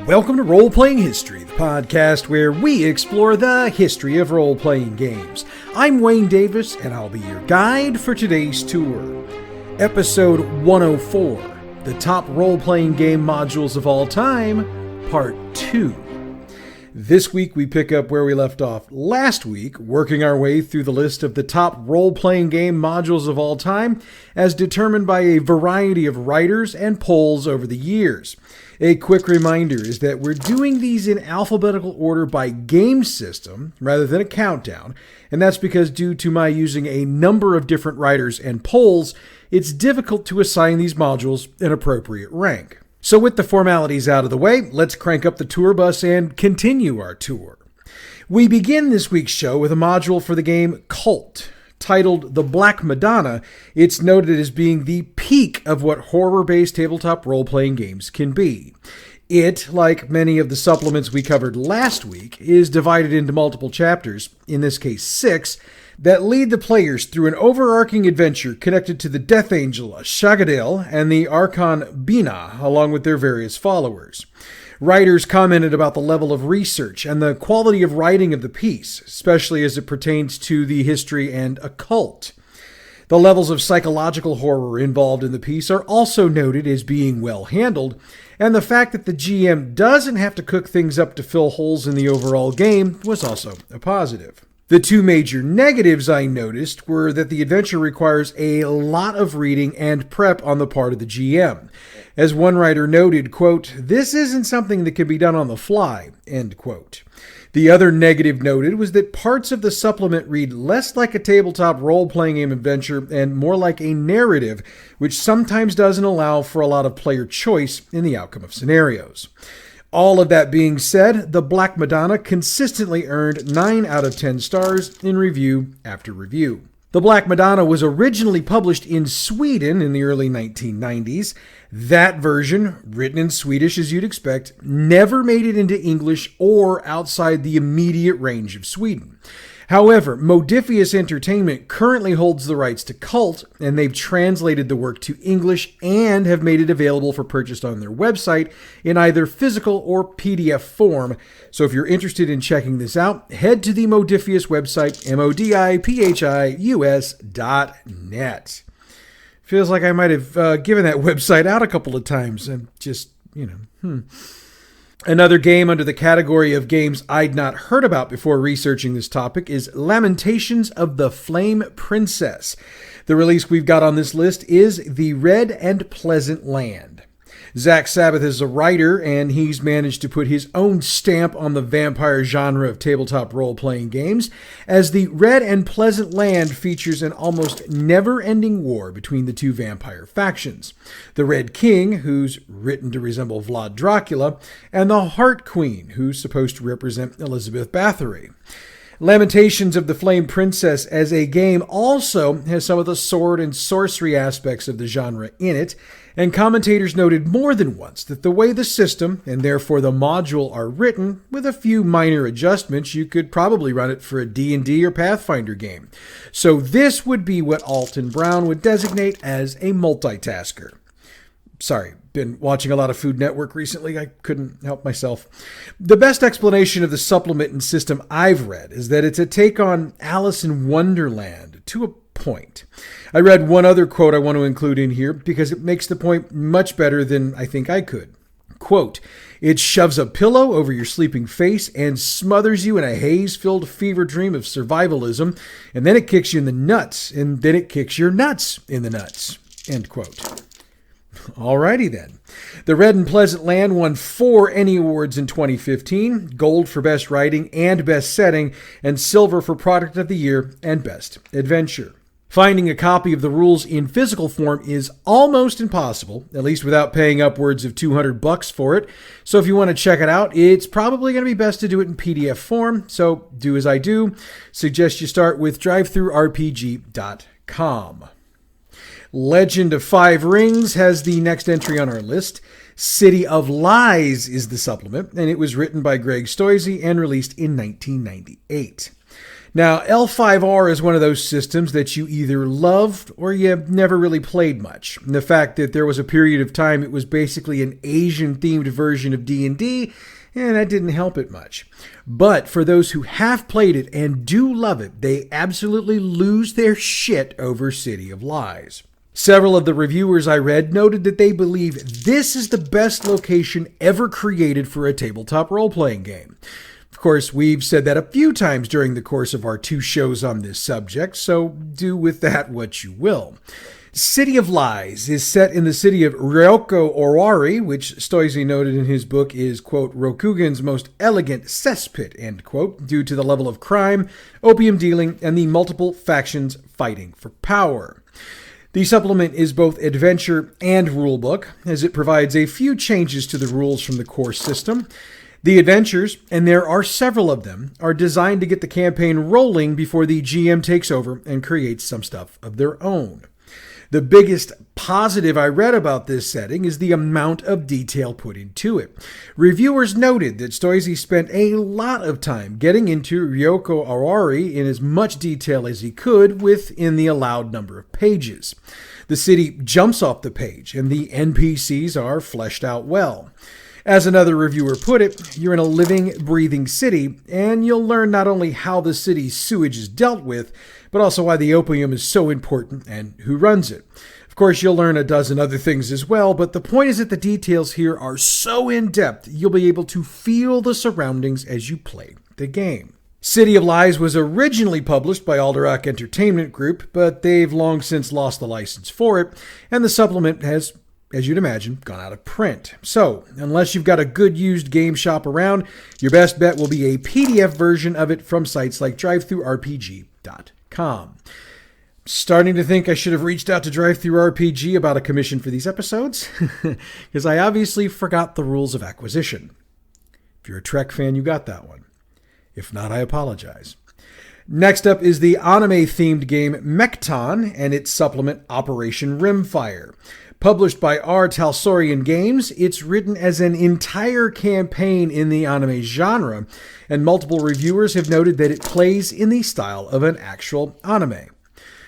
Welcome to Role-Playing History, the podcast where we explore the history of role-playing games. I'm Wayne Davis, and I'll be your guide for today's tour. Episode 104, The Top Role-Playing Game Modules of All Time, Part 2. This week we pick up where we left off last week, working our way through the list of the top role-playing game modules of all time, as determined by a variety of writers and polls over the years. A quick reminder is that we're doing these in alphabetical order by game system rather than a countdown, and that's because due to my using a number of different writers and polls, it's difficult to assign these modules an appropriate rank. So with the formalities out of the way, let's crank up the tour bus and continue our tour. We begin this week's show with a module for the game Cult. Titled The Black Madonna, it's noted as being the peak of what horror-based tabletop role-playing games can be. It, like many of the supplements we covered last week, is divided into multiple chapters, in this case 6, that lead the players through an overarching adventure connected to the Death Angel Shagadel and the Archon Bina, along with their various followers. Writers commented about the level of research and the quality of writing of the piece, especially as it pertains to the history and occult. The levels of psychological horror involved in the piece are also noted as being well handled, and the fact that the GM doesn't have to cook things up to fill holes in the overall game was also a positive. The two major negatives I noticed were that the adventure requires a lot of reading and prep on the part of the GM. As one writer noted, quote, "This isn't something that can be done on the fly," end quote. The other negative noted was that parts of the supplement read less like a tabletop role-playing game adventure and more like a narrative, which sometimes doesn't allow for a lot of player choice in the outcome of scenarios. All of that being said, The Black Madonna consistently earned 9 out of 10 stars in review after review. The Black Madonna was originally published in Sweden in the early 1990s. That version, written in Swedish as you'd expect, never made it into English or outside the immediate range of Sweden. However, Modifius Entertainment currently holds the rights to Cult, and they've translated the work to English and have made it available for purchase on their website in either physical or PDF form. So if you're interested in checking this out, head to the Modifius website, modipius.net. Feels like I might have given that website out a couple of times. And just, Another game under the category of games I'd not heard about before researching this topic is Lamentations of the Flame Princess. The release we've got on this list is The Red and Pleasant Land. Zach Sabbath is a writer, and he's managed to put his own stamp on the vampire genre of tabletop role-playing games, as The Red and Pleasant Land features an almost never-ending war between the two vampire factions. The Red King, who's written to resemble Vlad Dracula, and the Heart Queen, who's supposed to represent Elizabeth Bathory. Lamentations of the Flame Princess as a game also has some of the sword and sorcery aspects of the genre in it, and commentators noted more than once that the way the system, and therefore the module, are written, with a few minor adjustments, you could probably run it for a D&D or Pathfinder game. So this would be what Alton Brown would designate as a multitasker. Sorry, been watching a lot of Food Network recently. I couldn't help myself. The best explanation of the supplement and system I've read is that it's a take on Alice in Wonderland to a point. I read one other quote I want to include in here because it makes the point much better than I think I could. Quote, "It shoves a pillow over your sleeping face and smothers you in a haze-filled fever dream of survivalism, and then it kicks you in the nuts, and then it kicks your nuts in the nuts." End quote. Alrighty then. The Red and Pleasant Land won 4 Emmy Awards in 2015, gold for Best Writing and Best Setting, and silver for Product of the Year and Best Adventure. Finding a copy of the rules in physical form is almost impossible, at least without paying upwards of $200 for it. So if you want to check it out, it's probably going to be best to do it in PDF form. So do as I do. Suggest you start with drivethrurpg.com. Legend of Five Rings has the next entry on our list. City of Lies is the supplement, and it was written by Greg Stoisy and released in 1998. Now, L5R is one of those systems that you either loved or you never really played much. And the fact that there was a period of time it was basically an Asian-themed version of D&D, and that didn't help it much. But for those who have played it and do love it, they absolutely lose their shit over City of Lies. Several of the reviewers I read noted that they believe this is the best location ever created for a tabletop role-playing game. Of course, we've said that a few times during the course of our 2 shows on this subject, so do with that what you will. City of Lies is set in the city of Ryoko Owari, which Stoisy noted in his book is, quote, Rokugan's most elegant cesspit, end quote, due to the level of crime, opium dealing, and the multiple factions fighting for power. The supplement is both adventure and rulebook, as it provides a few changes to the rules from the core system. The adventures, and there are several of them, are designed to get the campaign rolling before the GM takes over and creates some stuff of their own. The biggest positive I read about this setting is the amount of detail put into it. Reviewers noted that Stoisy spent a lot of time getting into Ryoko Owari in as much detail as he could within the allowed number of pages. The city jumps off the page, and the NPCs are fleshed out well. As another reviewer put it, you're in a living, breathing city, and you'll learn not only how the city's sewage is dealt with, but also why the opium is so important and who runs it. Of course, you'll learn a dozen other things as well, but the point is that the details here are so in-depth, you'll be able to feel the surroundings as you play the game. City of Lies was originally published by Alderock Entertainment Group, but they've long since lost the license for it, and the supplement has, as you'd imagine, gone out of print. So, unless you've got a good used game shop around, your best bet will be a PDF version of it from sites like DriveThruRPG.com. Starting to think I should have reached out to DriveThruRPG about a commission for these episodes, because I obviously forgot the rules of acquisition. If you're a Trek fan, you got that one. If not, I apologize. Next up is the anime-themed game Mechton and its supplement Operation Rimfire. Published by R. Talsorian Games, it's written as an entire campaign in the anime genre, and multiple reviewers have noted that it plays in the style of an actual anime.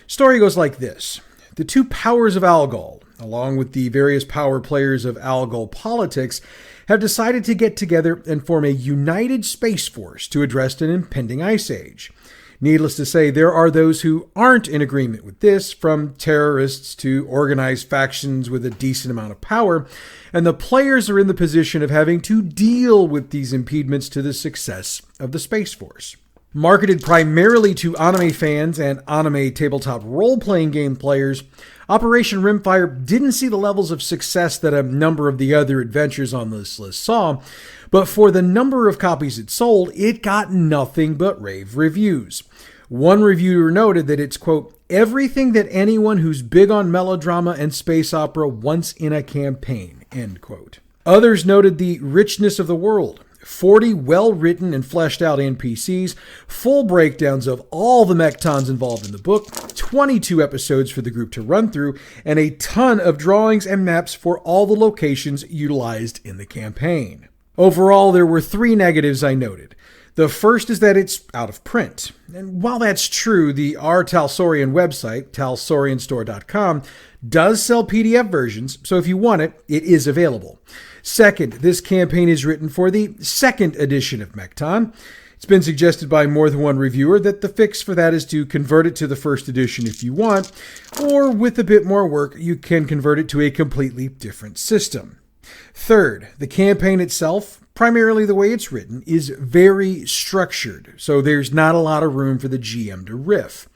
Story goes like this. The 2 powers of Algol, along with the various power players of Algol politics, have decided to get together and form a united space force to address an impending ice age. Needless to say, there are those who aren't in agreement with this, from terrorists to organized factions with a decent amount of power, and the players are in the position of having to deal with these impediments to the success of the Space Force. Marketed primarily to anime fans and anime tabletop role-playing game players, Operation Rimfire didn't see the levels of success that a number of the other adventures on this list saw, but for the number of copies it sold, it got nothing but rave reviews. One reviewer noted that it's, quote, everything that anyone who's big on melodrama and space opera wants in a campaign, end quote. Others noted the richness of the world. 40 well-written and fleshed out NPCs, full breakdowns of all the Mechons involved in the book, 22 episodes for the group to run through, and a ton of drawings and maps for all the locations utilized in the campaign. Overall, there were 3 negatives I noted. The first is that it's out of print. And while that's true, the R. Talsorian website, talsorianstore.com, does sell PDF versions, so if you want it, it is available. Second, this campaign is written for the 2nd edition of Mechton. It's been suggested by more than one reviewer that the fix for that is to convert it to the 1st edition if you want, or with a bit more work, you can convert it to a completely different system. Third, the campaign itself, primarily the way it's written, is very structured, so there's not a lot of room for the GM to riff.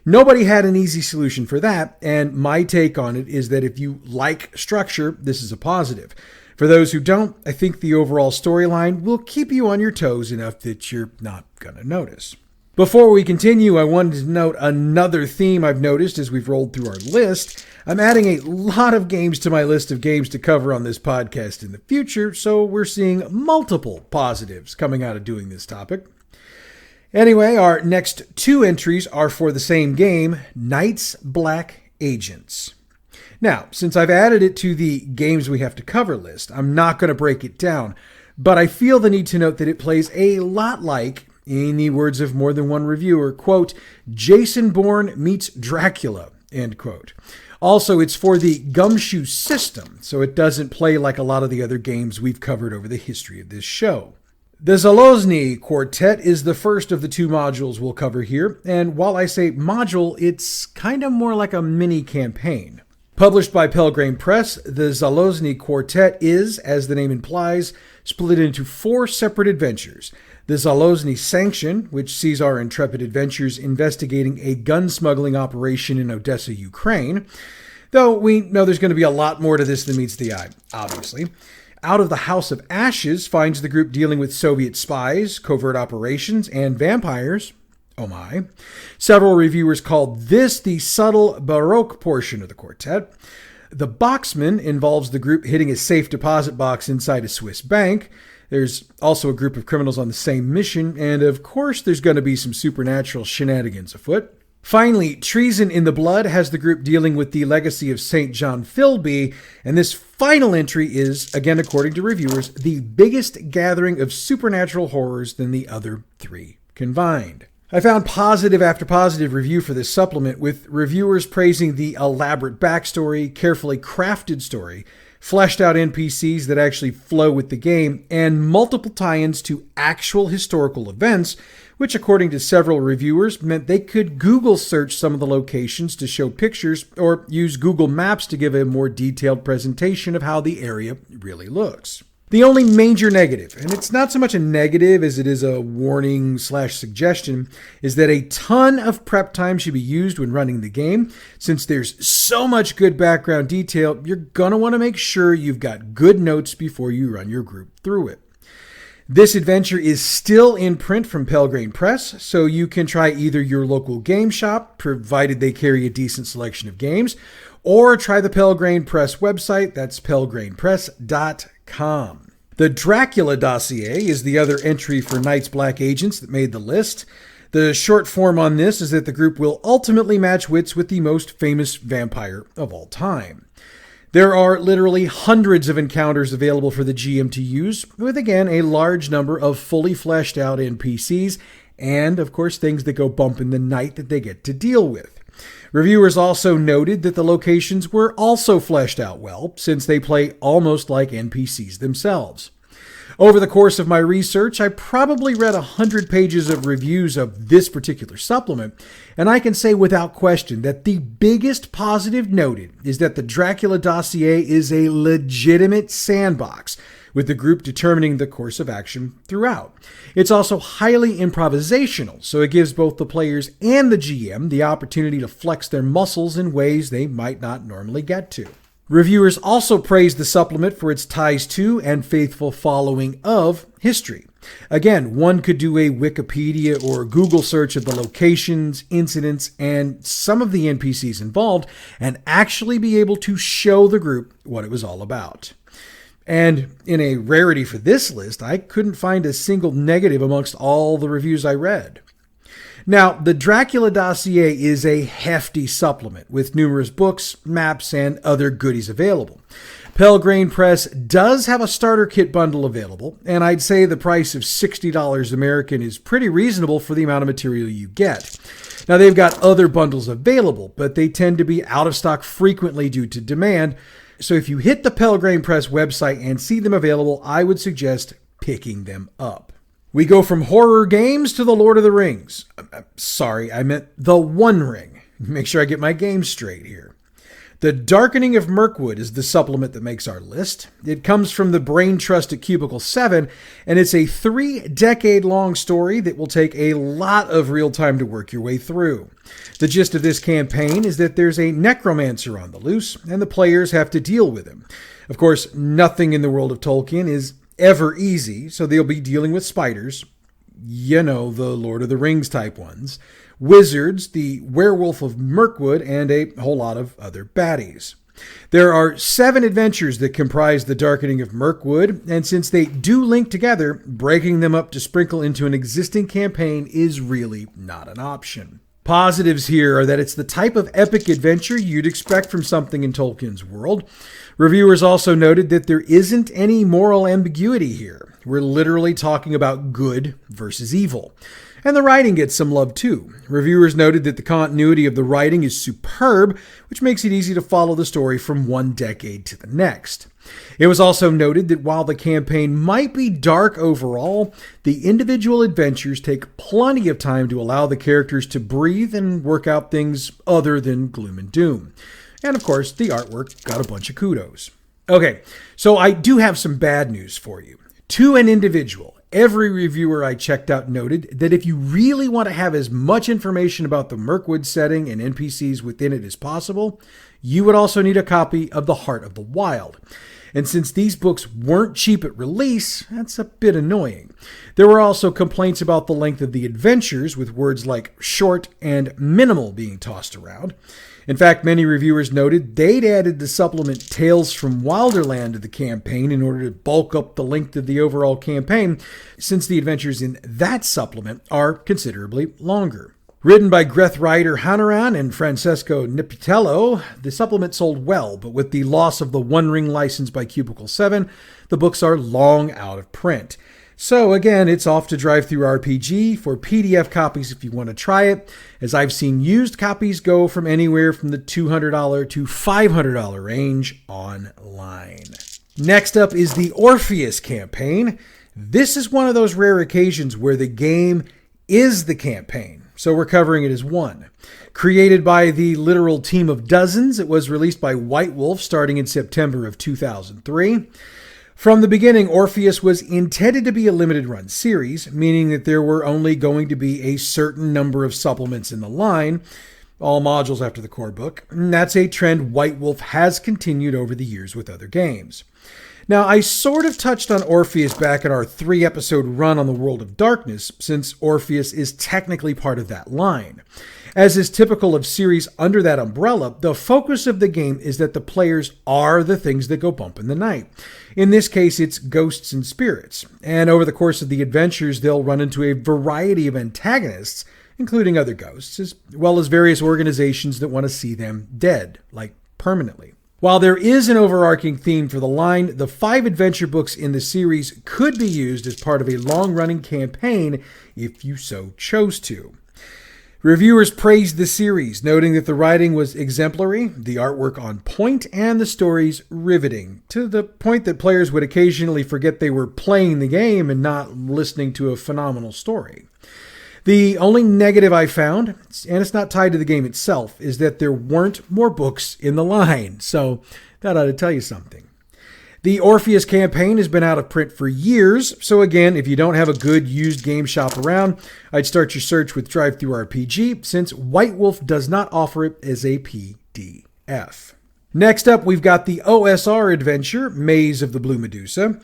Nobody had an easy solution for that, and my take on it is that if you like structure, this is a positive. For those who don't, I think the overall storyline will keep you on your toes enough that you're not going to notice. Before we continue, I wanted to note another theme I've noticed as we've rolled through our list. I'm adding a lot of games to my list of games to cover on this podcast in the future, so we're seeing multiple positives coming out of doing this topic. Anyway, our next 2 entries are for the same game, Night's Black Agents. Now, since I've added it to the games we have to cover list, I'm not going to break it down, but I feel the need to note that it plays a lot like, In the words of more than one reviewer, quote, Jason Bourne meets Dracula, end quote. Also, it's for the Gumshoe system, so it doesn't play like a lot of the other games we've covered over the history of this show. The Zalozny Quartet is the first of the two modules we'll cover here, and while I say module, it's kind of more like a mini campaign. Published by Pelgrane Press, the Zalozny Quartet is, as the name implies, split into 4 separate adventures. The Zalozny Sanction, which sees our intrepid adventures investigating a gun smuggling operation in Odessa, Ukraine, though we know there's going to be a lot more to this than meets the eye, obviously. Out of the House of Ashes finds the group dealing with Soviet spies, covert operations, and vampires. Oh my. Several reviewers called this the subtle Baroque portion of the quartet. The Boxman involves the group hitting a safe deposit box inside a Swiss bank. There's also a group of criminals on the same mission, and of course there's going to be some supernatural shenanigans afoot. Finally, Treason in the Blood has the group dealing with the legacy of St. John Philby, and this final entry is, again according to reviewers, the biggest gathering of supernatural horrors than the other 3 combined. I found positive after positive review for this supplement, with reviewers praising the elaborate backstory, carefully crafted story, fleshed out NPCs that actually flow with the game, and multiple tie-ins to actual historical events, which according to several reviewers meant they could Google search some of the locations to show pictures or use Google Maps to give a more detailed presentation of how the area really looks. The only major negative, and it's not so much a negative as it is a warning/suggestion, is that a ton of prep time should be used when running the game. Since there's so much good background detail, you're going to want to make sure you've got good notes before you run your group through it. This adventure is still in print from Pelgrane Press, so you can try either your local game shop, provided they carry a decent selection of games, or try the Pelgrane Press website, that's pelgranepress.com. The Dracula Dossier is the other entry for Night's Black Agents that made the list. The short form on this is that the group will ultimately match wits with the most famous vampire of all time. There are literally hundreds of encounters available for the GM to use, with again a large number of fully fleshed out NPCs, and of course things that go bump in the night that they get to deal with. Reviewers also noted that the locations were also fleshed out well, since they play almost like NPCs themselves. Over the course of my research, I probably read 100 pages of reviews of this particular supplement, and I can say without question that the biggest positive noted is that the Dracula Dossier is a legitimate sandbox, with the group determining the course of action throughout. It's also highly improvisational, so it gives both the players and the GM the opportunity to flex their muscles in ways they might not normally get to. Reviewers also praised the supplement for its ties to and faithful following of history. Again, one could do a Wikipedia or Google search of the locations, incidents, and some of the NPCs involved, and actually be able to show the group what it was all about. And in a rarity for this list, I couldn't find a single negative amongst all the reviews I read. Now, the Dracula Dossier is a hefty supplement with numerous books, maps, and other goodies available. Pelgrane Press does have a starter kit bundle available, and I'd say the price of $60 American is pretty reasonable for the amount of material you get. Now, they've got other bundles available, but they tend to be out of stock frequently due to demand, so if you hit the Pelgrane Press website and see them available, I would suggest picking them up. We go from horror games to the Lord of the Rings. Sorry, I meant the One Ring. Make sure I get my games straight here. The Darkening of Mirkwood is the supplement that makes our list. It comes from the Brain Trust at Cubicle 7, and it's a 3-decade-long story that will take a lot of real time to work your way through. The gist of this campaign is that there's a necromancer on the loose, and the players have to deal with him. Of course, nothing in the world of Tolkien is ever easy, so they'll be dealing with spiders, you know, the Lord of the Rings type ones, wizards, the Werewolf of Mirkwood, and a whole lot of other baddies. There are 7 adventures that comprise the Darkening of Mirkwood, and since they do link together, breaking them up to sprinkle into an existing campaign is really not an option. Positives here are that it's the type of epic adventure you'd expect from something in Tolkien's world. Reviewers also noted that there isn't any moral ambiguity here. We're literally talking about good versus evil. And the writing gets some love too. Reviewers noted that the continuity of the writing is superb, which makes it easy to follow the story from one decade to the next. It was also noted that while the campaign might be dark overall, the individual adventures take plenty of time to allow the characters to breathe and work out things other than gloom and doom. And of course, the artwork got a bunch of kudos. Okay, so I do have some bad news for you. To an individual, every reviewer I checked out noted that if you really want to have as much information about the Mirkwood setting and NPCs within it as possible, you would also need a copy of The Heart of the Wild. And since these books weren't cheap at release, that's a bit annoying. There were also complaints about the length of the adventures, with words like short and minimal being tossed around. In fact, many reviewers noted they'd added the supplement Tales from Wilderland to the campaign in order to bulk up the length of the overall campaign, since the adventures in that supplement are considerably longer. Written by Greth Ryder Hanaran and Francesco Nipitello, the supplement sold well, but with the loss of the One Ring license by Cubicle 7, the books are long out of print. So again, it's off to DriveThruRPG for PDF copies if you want to try it, as I've seen used copies go from anywhere from the $200 to $500 range online. Next up is the Orpheus campaign. This is one of those rare occasions where the game is the campaign, so we're covering it as one. Created by the literal team of dozens, it was released by White Wolf starting in September of 2003. From the beginning, Orpheus was intended to be a limited run series, meaning that there were only going to be a certain number of supplements in the line, all modules after the core book. And that's a trend White Wolf has continued over the years with other games. Now, I sort of touched on Orpheus back in our 3-episode run on the World of Darkness, since Orpheus is technically part of that line. As is typical of series under that umbrella, the focus of the game is that the players are the things that go bump in the night. In this case, it's ghosts and spirits. And over the course of the adventures, they'll run into a variety of antagonists, including other ghosts, as well as various organizations that want to see them dead, like permanently. While there is an overarching theme for the line, the 5 adventure books in the series could be used as part of a long-running campaign if you so chose to. Reviewers praised the series, noting that the writing was exemplary, the artwork on point, and the stories riveting, to the point that players would occasionally forget they were playing the game and not listening to a phenomenal story. The only negative I found, and it's not tied to the game itself, is that there weren't more books in the line, so that ought to tell you something. The Orpheus campaign has been out of print for years, so again, if you don't have a good used game shop around, I'd start your search with DriveThruRPG, since White Wolf does not offer it as a PDF. Next up, we've got the OSR adventure, Maze of the Blue Medusa.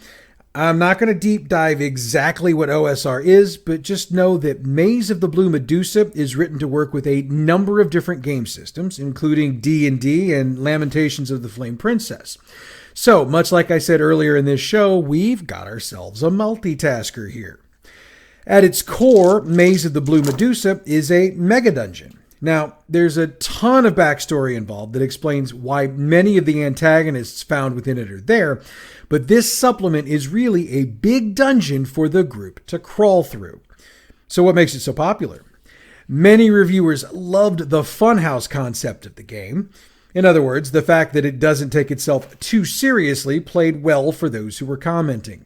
I'm not going to deep dive exactly what OSR is, but just know that Maze of the Blue Medusa is written to work with a number of different game systems, including D&D and Lamentations of the Flame Princess. So, much like I said earlier in this show, we've got ourselves a multitasker here. At its core, Maze of the Blue Medusa is a mega dungeon. Now, there's a ton of backstory involved that explains why many of the antagonists found within it are there, but this supplement is really a big dungeon for the group to crawl through. So what makes it so popular? Many reviewers loved the funhouse concept of the game. In other words, the fact that it doesn't take itself too seriously played well for those who were commenting.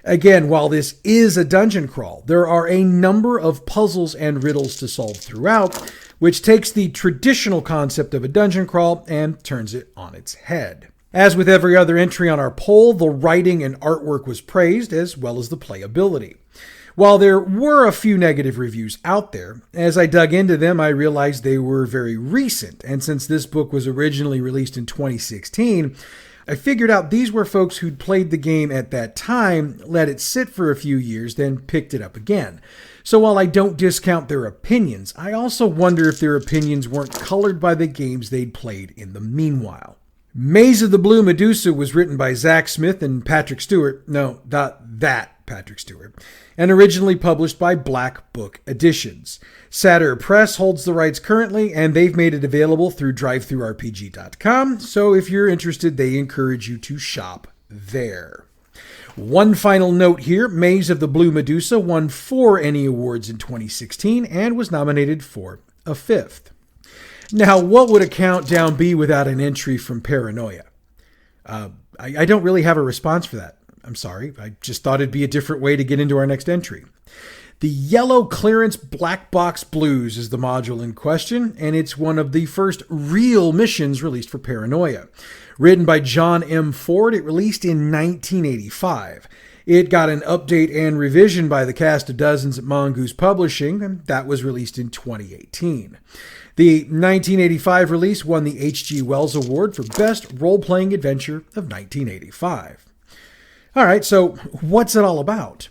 Again, while this is a dungeon crawl, there are a number of puzzles and riddles to solve throughout, which takes the traditional concept of a dungeon crawl and turns it on its head. As with every other entry on our poll, the writing and artwork was praised, as well as the playability. While there were a few negative reviews out there, as I dug into them, I realized they were very recent, and since this book was originally released in 2016, I figured out these were folks who'd played the game at that time, let it sit for a few years, then picked it up again. So while I don't discount their opinions, I also wonder if their opinions weren't colored by the games they'd played in the meanwhile. Maze of the Blue Medusa was written by Zach Smith and Patrick Stewart. No, not that Patrick Stewart. And originally published by Black Book Editions. Satyr Press holds the rights currently, and they've made it available through DriveThruRPG.com, so if you're interested, they encourage you to shop there. One final note here, Maze of the Blue Medusa won 4 ENnie Awards in 2016 and was nominated for a 5th. Now, what would a countdown be without an entry from Paranoia? I don't really have a response for that. I'm sorry. I just thought it'd be a different way to get into our next entry. The Yellow Clearance Black Box Blues is the module in question, and it's one of the first real missions released for Paranoia. Written by John M. Ford, it released in 1985. It got an update and revision by the cast of dozens at Mongoose Publishing, and that was released in 2018. The 1985 release won the H.G. Wells Award for Best Role-Playing Adventure of 1985. All right, so what's it all about?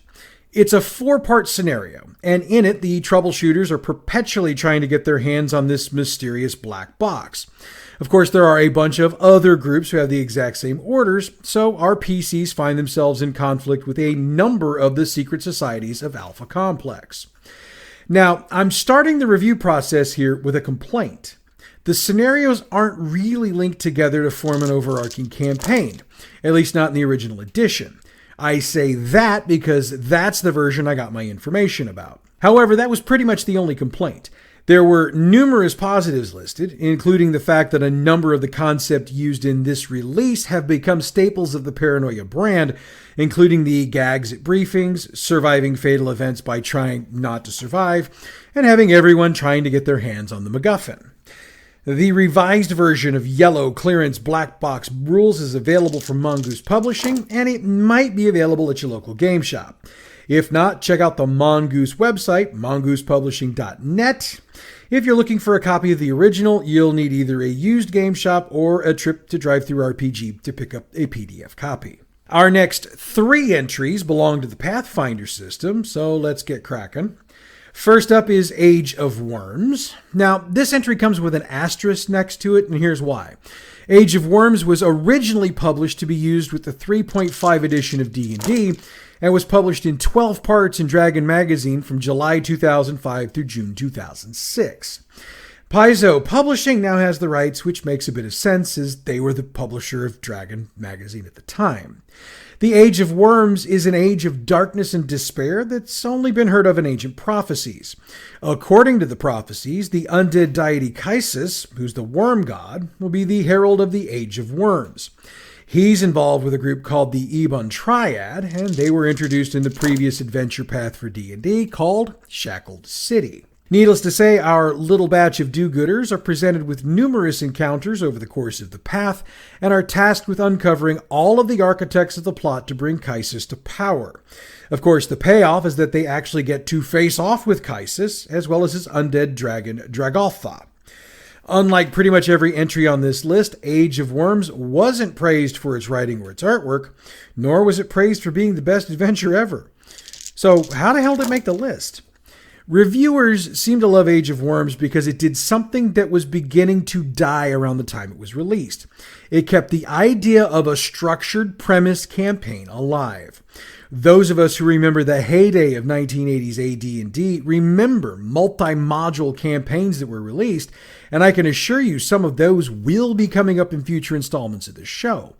It's a 4-part scenario, and in it, the troubleshooters are perpetually trying to get their hands on this mysterious black box. Of course, there are a bunch of other groups who have the exact same orders, so our PCs find themselves in conflict with a number of the secret societies of Alpha Complex. Now, I'm starting the review process here with a complaint. The scenarios aren't really linked together to form an overarching campaign, at least not in the original edition. I say that because that's the version I got my information about. However, that was pretty much the only complaint. There were numerous positives listed, including the fact that a number of the concepts used in this release have become staples of the Paranoia brand, including the gags at briefings, surviving fatal events by trying not to survive, and having everyone trying to get their hands on the MacGuffin. The revised version of Yellow Clearance Black Box Rules is available from Mongoose Publishing, and it might be available at your local game shop. If not, check out the Mongoose website, mongoosepublishing.net. If you're looking for a copy of the original, you'll need either a used game shop or a trip to DriveThruRPG to pick up a PDF copy. Our next 3 entries belong to the Pathfinder system, so let's get cracking. First up is Age of Worms. Now, this entry comes with an asterisk next to it, and here's why. Age of Worms was originally published to be used with the 3.5 edition of D&D, and was published in 12 parts in Dragon Magazine from July 2005 through June 2006. Paizo Publishing now has the rights, which makes a bit of sense as they were the publisher of Dragon Magazine at the time. The Age of Worms is an age of darkness and despair that's only been heard of in ancient prophecies. According to the prophecies, the undead deity Kaisis, who's the worm god, will be the herald of the Age of Worms. He's involved with a group called the Ebon Triad, and they were introduced in the previous adventure path for D&D called Shackled City. Needless to say, our little batch of do-gooders are presented with numerous encounters over the course of the path, and are tasked with uncovering all of the architects of the plot to bring Kaisis to power. Of course, the payoff is that they actually get to face off with Kaisis, as well as his undead dragon, Dragoltha. Unlike pretty much every entry on this list, Age of Worms wasn't praised for its writing or its artwork, nor was it praised for being the best adventure ever. So how the hell did it make the list? Reviewers seem to love Age of Worms because it did something that was beginning to die around the time it was released. It kept the idea of a structured premise campaign alive. Those of us who remember the heyday of 1980s AD&D remember multi-module campaigns that were released, and I can assure you some of those will be coming up in future installments of the show.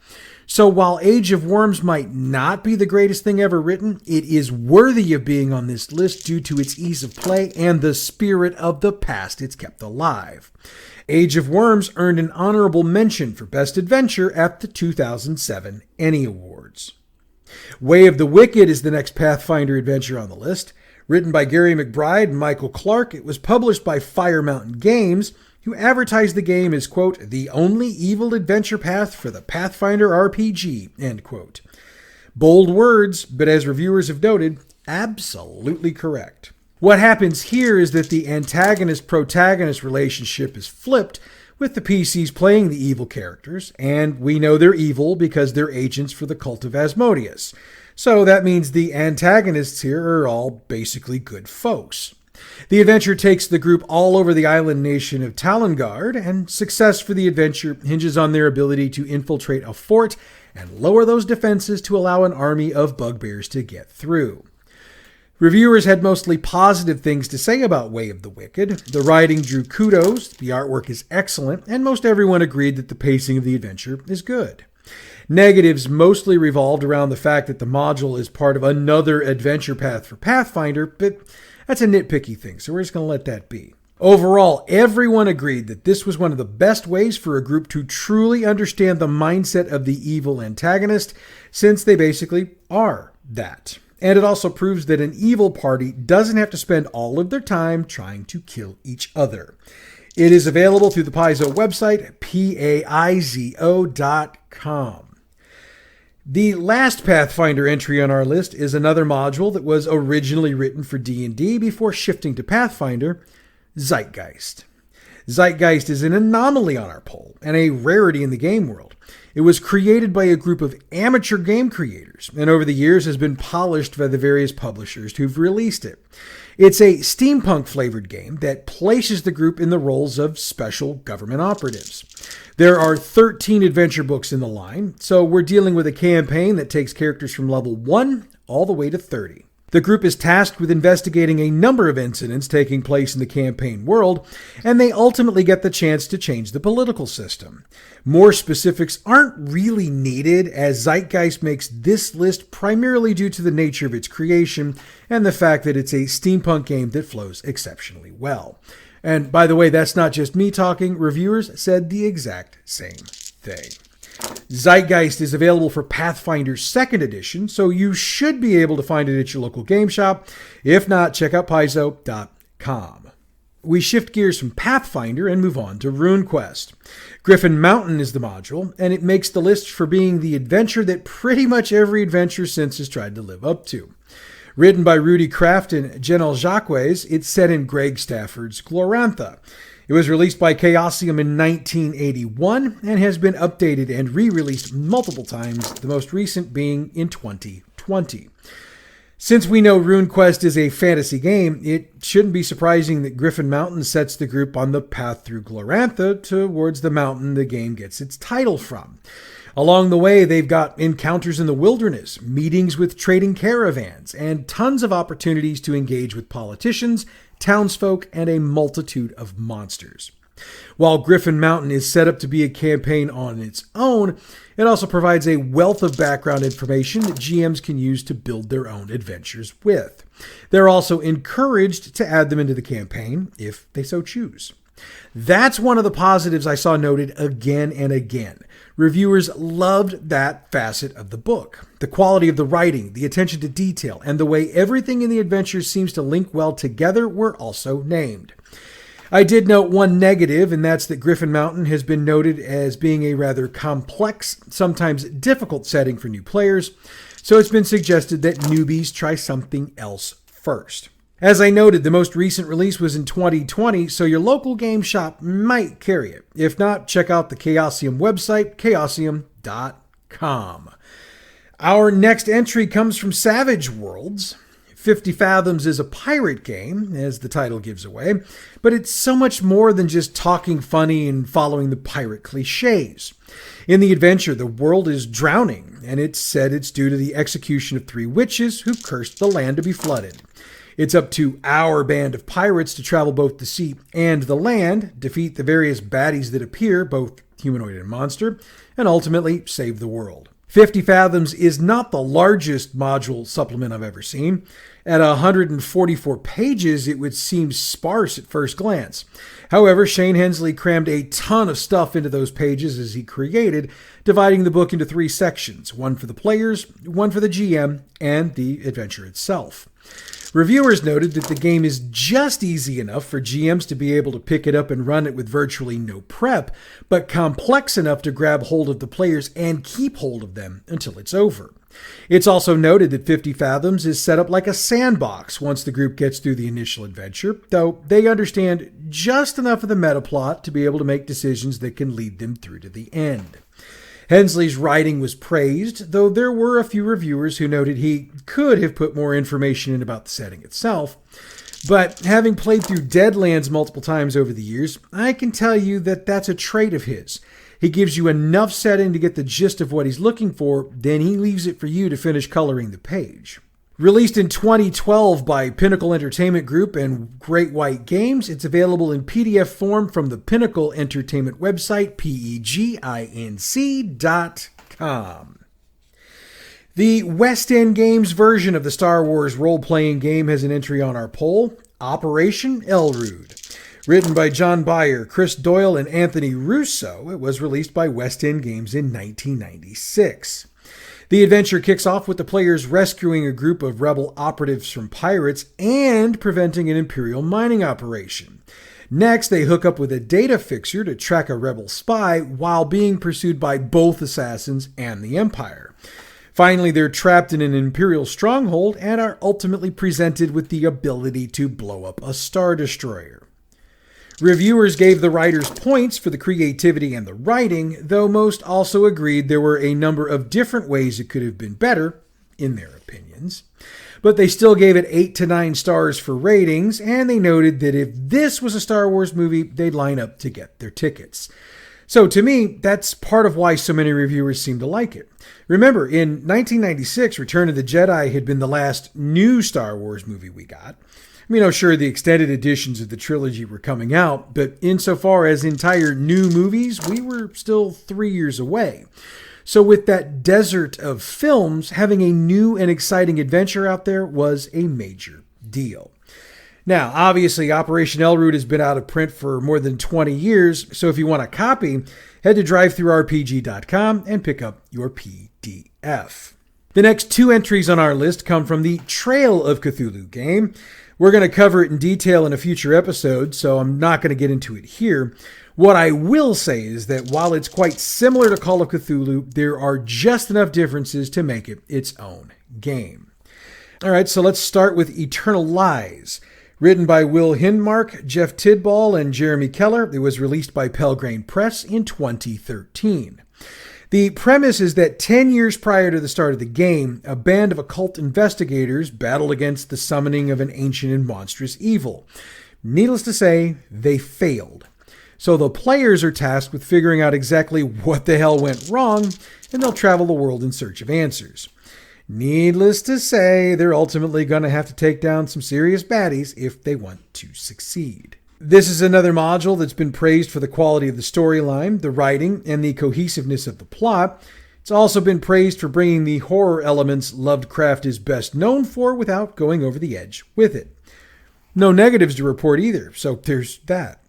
So while Age of Worms might not be the greatest thing ever written, it is worthy of being on this list due to its ease of play and the spirit of the past it's kept alive. Age of Worms earned an honorable mention for Best Adventure at the 2007 ENnie Awards. Way of the Wicked is the next Pathfinder adventure on the list. Written by Gary McBride and Michael Clark, it was published by Fire Mountain Games, who advertised the game as, quote, the only evil adventure path for the Pathfinder RPG, end quote. Bold words, but as reviewers have noted, absolutely correct. What happens here is that the antagonist-protagonist relationship is flipped, with the PCs playing the evil characters, and we know they're evil because they're agents for the cult of Asmodeus. So that means the antagonists here are all basically good folks. The adventure takes the group all over the island nation of Talongard, and success for the adventure hinges on their ability to infiltrate a fort and lower those defenses to allow an army of bugbears to get through. Reviewers had mostly positive things to say about Way of the Wicked. The writing drew kudos, the artwork is excellent, and most everyone agreed that the pacing of the adventure is good. Negatives mostly revolved around the fact that the module is part of another adventure path for Pathfinder, but that's a nitpicky thing, so we're just going to let that be. Overall, everyone agreed that this was one of the best ways for a group to truly understand the mindset of the evil antagonist, since they basically are that. And it also proves that an evil party doesn't have to spend all of their time trying to kill each other. It is available through the Paizo website, paizo.com. The last Pathfinder entry on our list is another module that was originally written for D&D before shifting to Pathfinder, Zeitgeist. Zeitgeist is an anomaly on our poll and a rarity in the game world. It was created by a group of amateur game creators and over the years has been polished by the various publishers who've released it. It's a steampunk-flavored game that places the group in the roles of special government operatives. There are 13 adventure books in the line, so we're dealing with a campaign that takes characters from level 1 all the way to 30. The group is tasked with investigating a number of incidents taking place in the campaign world, and they ultimately get the chance to change the political system. More specifics aren't really needed, as Zeitgeist makes this list primarily due to the nature of its creation and the fact that it's a steampunk game that flows exceptionally well. And by the way, that's not just me talking. Reviewers said the exact same thing. Zeitgeist is available for Pathfinder 2nd Edition, so you should be able to find it at your local game shop. If not, check out paizo.com. We shift gears from Pathfinder and move on to RuneQuest. Griffin Mountain is the module, and it makes the list for being the adventure that pretty much every adventure since has tried to live up to. Written by Rudy Kraft and Jenel Jacques, it's set in Greg Stafford's Glorantha. It was released by Chaosium in 1981 and has been updated and re-released multiple times, the most recent being in 2020. Since we know RuneQuest is a fantasy game, it shouldn't be surprising that Griffin Mountain sets the group on the path through Glorantha towards the mountain the game gets its title from. Along the way, they've got encounters in the wilderness, meetings with trading caravans, and tons of opportunities to engage with politicians, townsfolk, and a multitude of monsters. While Griffin Mountain is set up to be a campaign on its own, it also provides a wealth of background information that GMs can use to build their own adventures with. They're also encouraged to add them into the campaign if they so choose. That's one of the positives I saw noted again and again. Reviewers loved that facet of the book. The quality of the writing, the attention to detail, and the way everything in the adventure seems to link well together were also named. I did note one negative, and that's that Griffin Mountain has been noted as being a rather complex, sometimes difficult setting for new players, so it's been suggested that newbies try something else first. As I noted, the most recent release was in 2020, so your local game shop might carry it. If not, check out the Chaosium website, chaosium.com. Our next entry comes from Savage Worlds. 50 Fathoms is a pirate game, as the title gives away, but it's so much more than just talking funny and following the pirate cliches. In the adventure, the world is drowning, and it's said it's due to the execution of 3 witches who cursed the land to be flooded. It's up to our band of pirates to travel both the sea and the land, defeat the various baddies that appear, both humanoid and monster, and ultimately save the world. 50 Fathoms is not the largest module supplement I've ever seen. At 144 pages, it would seem sparse at first glance. However, Shane Hensley crammed a ton of stuff into those pages as he created, dividing the book into 3 sections, one for the players, one for the GM, and the adventure itself. Reviewers noted that the game is just easy enough for GMs to be able to pick it up and run it with virtually no prep, but complex enough to grab hold of the players and keep hold of them until it's over. It's also noted that 50 Fathoms is set up like a sandbox once the group gets through the initial adventure, though they understand just enough of the meta plot to be able to make decisions that can lead them through to the end. Hensley's writing was praised, though there were a few reviewers who noted he could have put more information in about the setting itself. But having played through Deadlands multiple times over the years, I can tell you that that's a trait of his. He gives you enough setting to get the gist of what he's looking for, then he leaves it for you to finish coloring the page. Released in 2012 by Pinnacle Entertainment Group and Great White Games, it's available in PDF form from the Pinnacle Entertainment website, PEGINC.com. roleplaying.com. The West End Games version of the Star Wars role-playing game has an entry on our poll, Operation Elrude. Written by John Byer, Chris Doyle, and Anthony Russo, it was released by West End Games in 1996. The adventure kicks off with the players rescuing a group of rebel operatives from pirates and preventing an Imperial mining operation. Next, they hook up with a data fixer to track a rebel spy while being pursued by both assassins and the Empire. Finally, they're trapped in an Imperial stronghold and are ultimately presented with the ability to blow up a Star Destroyer. Reviewers gave the writers points for the creativity and the writing, though most also agreed there were a number of different ways it could have been better, in their opinions. But they still gave it 8 to 9 stars for ratings, and they noted that if this was a Star Wars movie, they'd line up to get their tickets. So to me, that's part of why so many reviewers seem to like it. Remember, in 1996, Return of the Jedi had been the last new Star Wars movie we got. Sure, the extended editions of the trilogy were coming out, but insofar as entire new movies, we were still 3 years away. So with that desert of films, having a new and exciting adventure out there was a major deal. Now, obviously, Operation Elrude has been out of print for more than 20 years, so if you want a copy, head to drivethroughrpg.com and pick up your PDF. The next 2 entries on our list come from the Trail of Cthulhu game. We're going to cover it in detail in a future episode, so I'm not going to get into it here. What I will say is that while it's quite similar to Call of Cthulhu, there are just enough differences to make it its own game. All right, so let's start with Eternal Lies. Written by Will Hindmark, Jeff Tidball, and Jeremy Keller, it was released by Pelgrane Press in 2013. The premise is that 10 years prior to the start of the game, a band of occult investigators battle against the summoning of an ancient and monstrous evil. Needless to say, they failed. So the players are tasked with figuring out exactly what the hell went wrong, and they'll travel the world in search of answers. Needless to say, they're ultimately going to have to take down some serious baddies if they want to succeed. This is another module that's been praised for the quality of the storyline, the writing, and the cohesiveness of the plot. It's also been praised for bringing the horror elements Lovecraft is best known for without going over the edge with it. No negatives to report either, so there's that.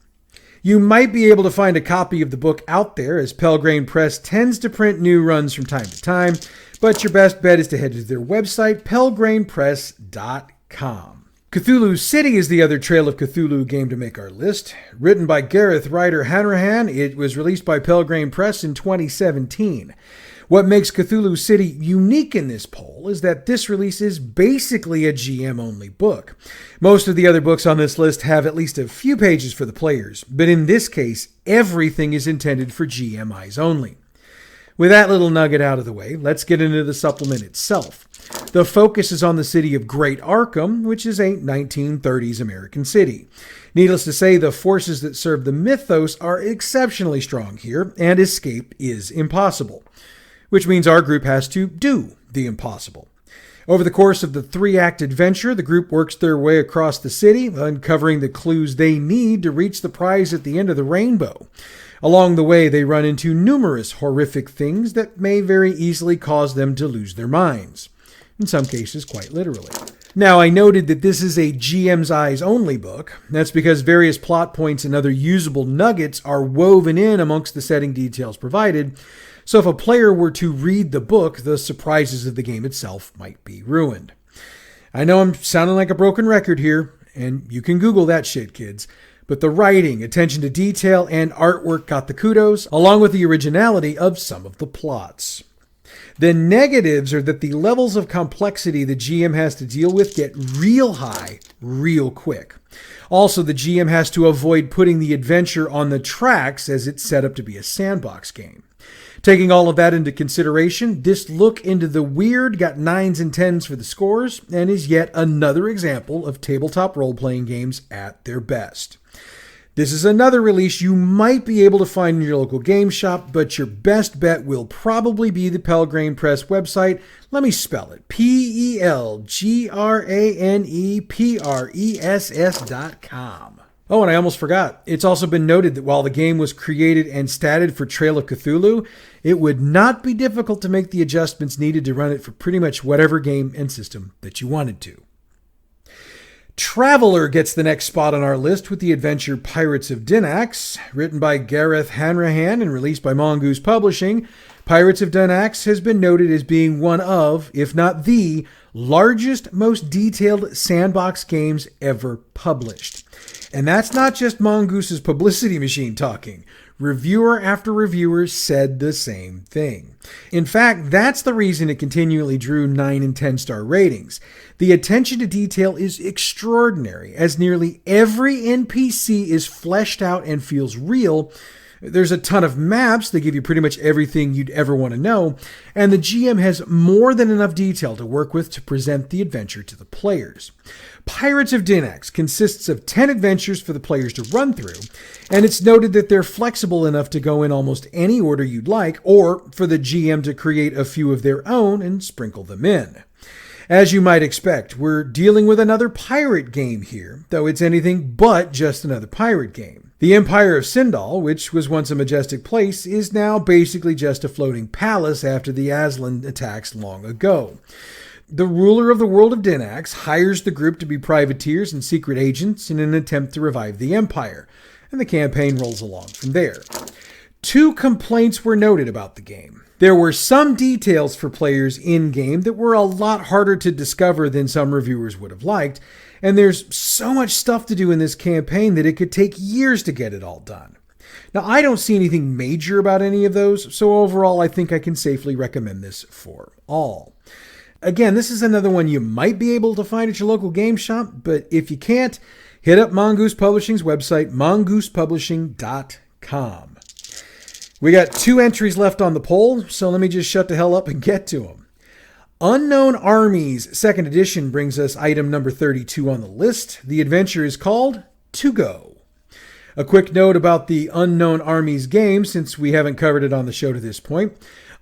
You might be able to find a copy of the book out there, as Pelgrane Press tends to print new runs from time to time, but your best bet is to head to their website, pelgranepress.com. Cthulhu City is the other Trail of Cthulhu game to make our list. Written by Gareth Ryder Hanrahan, it was released by Pelgrane Press in 2017. What makes Cthulhu City unique in this poll is that this release is basically a GM-only book. Most of the other books on this list have at least a few pages for the players, but in this case, everything is intended for GM eyes only. With that little nugget out of the way, let's get into the supplement itself. The focus is on the city of Great Arkham, which is a 1930s American city. Needless to say, the forces that serve the mythos are exceptionally strong here, and escape is impossible. Which means our group has to do the impossible. Over the course of the 3-act adventure, the group works their way across the city, uncovering the clues they need to reach the prize at the end of the rainbow. Along the way, they run into numerous horrific things that may very easily cause them to lose their minds. In some cases, quite literally. Now, I noted that this is a GM's Eyes only book. That's because various plot points and other usable nuggets are woven in amongst the setting details provided. So if a player were to read the book, the surprises of the game itself might be ruined. I know I'm sounding like a broken record here, and you can Google that shit, kids. But the writing, attention to detail, and artwork got the kudos, along with the originality of some of the plots. The negatives are that the levels of complexity the GM has to deal with get real high, real quick. Also, the GM has to avoid putting the adventure on the tracks as it's set up to be a sandbox game. Taking all of that into consideration, this look into the weird got 9s and 10s for the scores, and is yet another example of tabletop role-playing games at their best. This is another release you might be able to find in your local game shop, but your best bet will probably be the Pelgrane Press website. Let me spell it. PelgranePress.com. Oh, and I almost forgot. It's also been noted that while the game was created and statted for Trail of Cthulhu, it would not be difficult to make the adjustments needed to run it for pretty much whatever game and system that you wanted to. Traveler gets the next spot on our list with the adventure Pirates of Dinax. Written by Gareth Hanrahan and released by Mongoose Publishing, Pirates of Dinax has been noted as being one of, if not the, largest, most detailed sandbox games ever published. And that's not just Mongoose's publicity machine talking. Reviewer after reviewer said the same thing. In fact, that's the reason it continually drew 9 and 10-star ratings. The attention to detail is extraordinary, as nearly every NPC is fleshed out and feels real. There's a ton of maps that give you pretty much everything you'd ever want to know, and the GM has more than enough detail to work with to present the adventure to the players. Pirates of Dinax consists of 10 adventures for the players to run through, and it's noted that they're flexible enough to go in almost any order you'd like, or for the GM to create a few of their own and sprinkle them in. As you might expect, we're dealing with another pirate game here, though it's anything but just another pirate game. The Empire of Sindal, which was once a majestic place, is now basically just a floating palace after the Aslan attacks long ago. The ruler of the world of Dinax hires the group to be privateers and secret agents in an attempt to revive the empire, and the campaign rolls along from there. 2 complaints were noted about the game. There were some details for players in-game that were a lot harder to discover than some reviewers would have liked, and there's so much stuff to do in this campaign that it could take years to get it all done. Now, I don't see anything major about any of those, so overall I think I can safely recommend this for all. Again, this is another one you might be able to find at your local game shop, but if you can't, hit up Mongoose Publishing's website, mongoosepublishing.com. We got 2 entries left on the poll, so let me just shut the hell up and get to them. Unknown Armies 2nd edition brings us item number 32 on the list. The adventure is called To Go. A quick note about the Unknown Armies game, since we haven't covered it on the show to this point.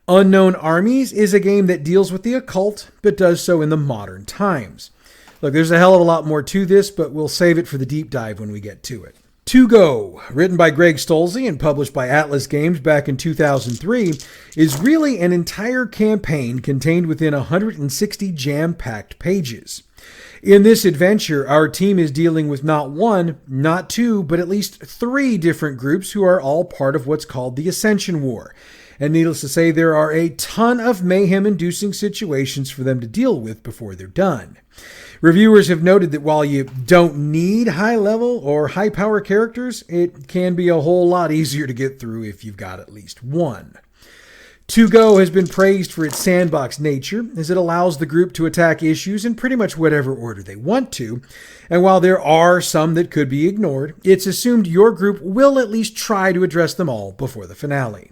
Unknown Armies is a game that deals with the occult, but does so in the modern times. Look, there's a hell of a lot more to this, but we'll save it for the deep dive when we get to it. To Go, written by Greg Stolze and published by Atlas Games back in 2003, is really an entire campaign contained within 160 jam-packed pages. In this adventure, our team is dealing with not 1, not 2, but at least 3 different groups who are all part of what's called the Ascension War. And needless to say, there are a ton of mayhem-inducing situations for them to deal with before they're done. Reviewers have noted that while you don't need high-level or high-power characters, it can be a whole lot easier to get through if you've got at least 1. To Go has been praised for its sandbox nature, as it allows the group to attack issues in pretty much whatever order they want to, and while there are some that could be ignored, it's assumed your group will at least try to address them all before the finale.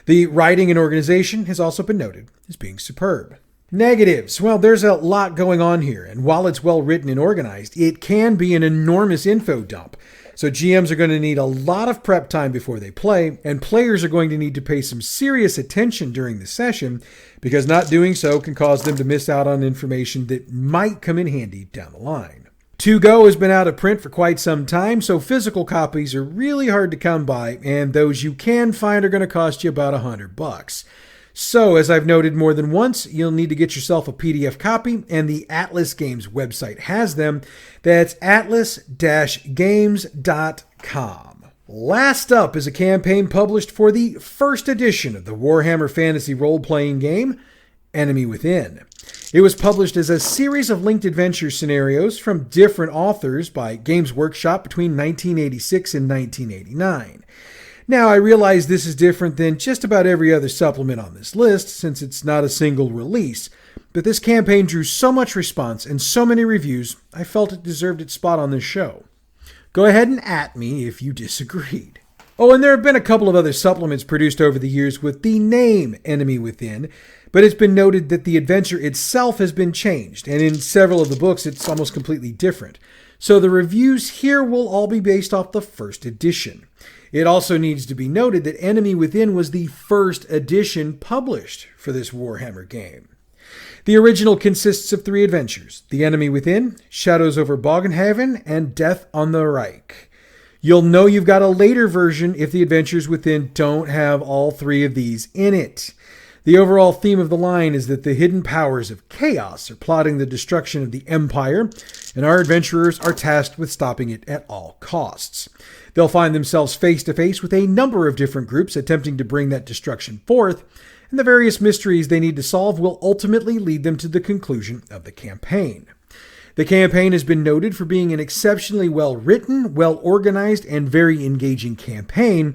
The writing and organization has also been noted as being superb. Negatives. Well, there's a lot going on here, and while it's well written and organized, it can be an enormous info dump. So GMs are going to need a lot of prep time before they play, and players are going to need to pay some serious attention during the session, because not doing so can cause them to miss out on information that might come in handy down the line. To Go has been out of print for quite some time, so physical copies are really hard to come by, and those you can find are going to cost you about $100. So, as I've noted more than once, you'll need to get yourself a PDF copy, and the Atlas Games website has them. That's atlas-games.com. Last up is a campaign published for the 1st edition of the Warhammer Fantasy role-playing game, Enemy Within. It was published as a series of linked adventure scenarios from different authors by Games Workshop between 1986 and 1989. Now, I realize this is different than just about every other supplement on this list, since it's not a single release, but this campaign drew so much response and so many reviews, I felt it deserved its spot on this show. Go ahead and at me if you disagreed. Oh, and there have been a couple of other supplements produced over the years with the name Enemy Within, but it's been noted that the adventure itself has been changed, and in several of the books it's almost completely different. So the reviews here will all be based off the 1st edition. It also needs to be noted that Enemy Within was the 1st edition published for this Warhammer game. The original consists of 3 adventures: The Enemy Within, Shadows over Bogenhaven, and Death on the Reich. You'll know you've got a later version if the adventures within don't have all 3 of these in it. The overall theme of the line is that the hidden powers of chaos are plotting the destruction of the Empire, and our adventurers are tasked with stopping it at all costs. They'll find themselves face to face with a number of different groups attempting to bring that destruction forth, and the various mysteries they need to solve will ultimately lead them to the conclusion of the campaign. The campaign has been noted for being an exceptionally well-written, well-organized, and very engaging campaign,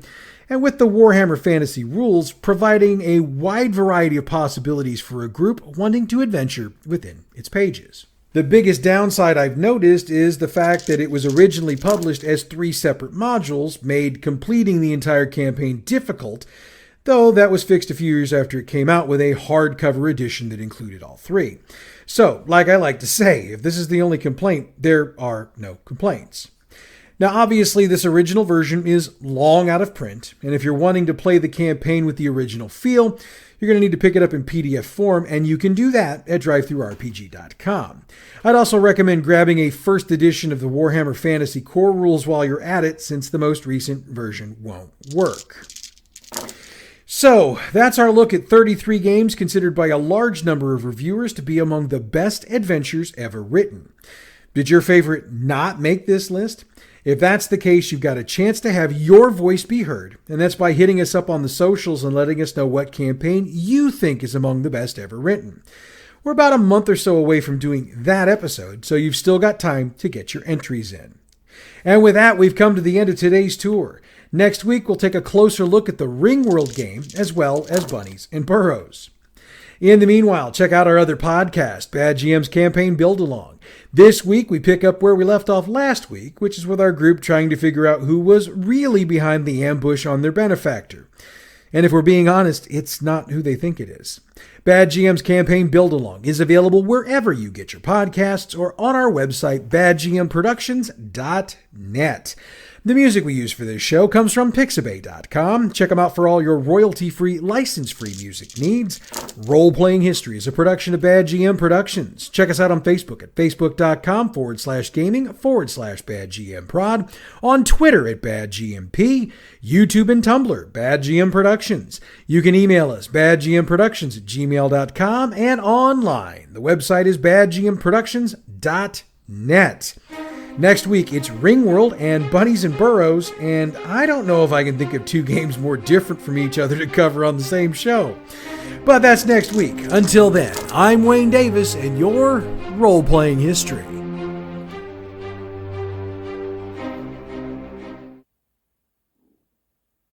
and with the Warhammer Fantasy rules providing a wide variety of possibilities for a group wanting to adventure within its pages. The biggest downside I've noticed is the fact that it was originally published as 3 separate modules, made completing the entire campaign difficult, though that was fixed a few years after it came out with a hardcover edition that included all 3. So, like I like to say, if this is the only complaint, there are no complaints. Now, obviously, this original version is long out of print, and if you're wanting to play the campaign with the original feel, you're going to need to pick it up in PDF form, and you can do that at drivethrurpg.com. I'd also recommend grabbing a first edition of the Warhammer Fantasy core rules while you're at it, since the most recent version won't work. So, that's our look at 33 games considered by a large number of reviewers to be among the best adventures ever written. Did your favorite not make this list? If that's the case, you've got a chance to have your voice be heard, and that's by hitting us up on the socials and letting us know what campaign you think is among the best ever written. We're about a month or so away from doing that episode, so you've still got time to get your entries in. And with that, we've come to the end of today's tour. Next week, we'll take a closer look at the Ringworld game, as well as Bunnies and Burrows. In the meanwhile, check out our other podcast, Bad GM's Campaign Build-Along. This week, we pick up where we left off last week, which is with our group trying to figure out who was really behind the ambush on their benefactor. And if we're being honest, it's not who they think it is. Bad GM's Campaign Build-Along is available wherever you get your podcasts or on our website, badgmproductions.net. The music we use for this show comes from Pixabay.com. Check them out for all your royalty-free, license-free music needs. Role-Playing History is a production of Bad GM Productions. Check us out on Facebook at facebook.com/gaming/badgmprod, on Twitter at badgmp, YouTube and Tumblr, Bad GM Productions. You can email us, badgmproductions@gmail.com, and online. The website is badgmproductions.net. Next week, it's Ringworld and Bunnies and Burrows, and I don't know if I can think of 2 games more different from each other to cover on the same show. But that's next week. Until then, I'm Wayne Davis, and your Role-Playing History.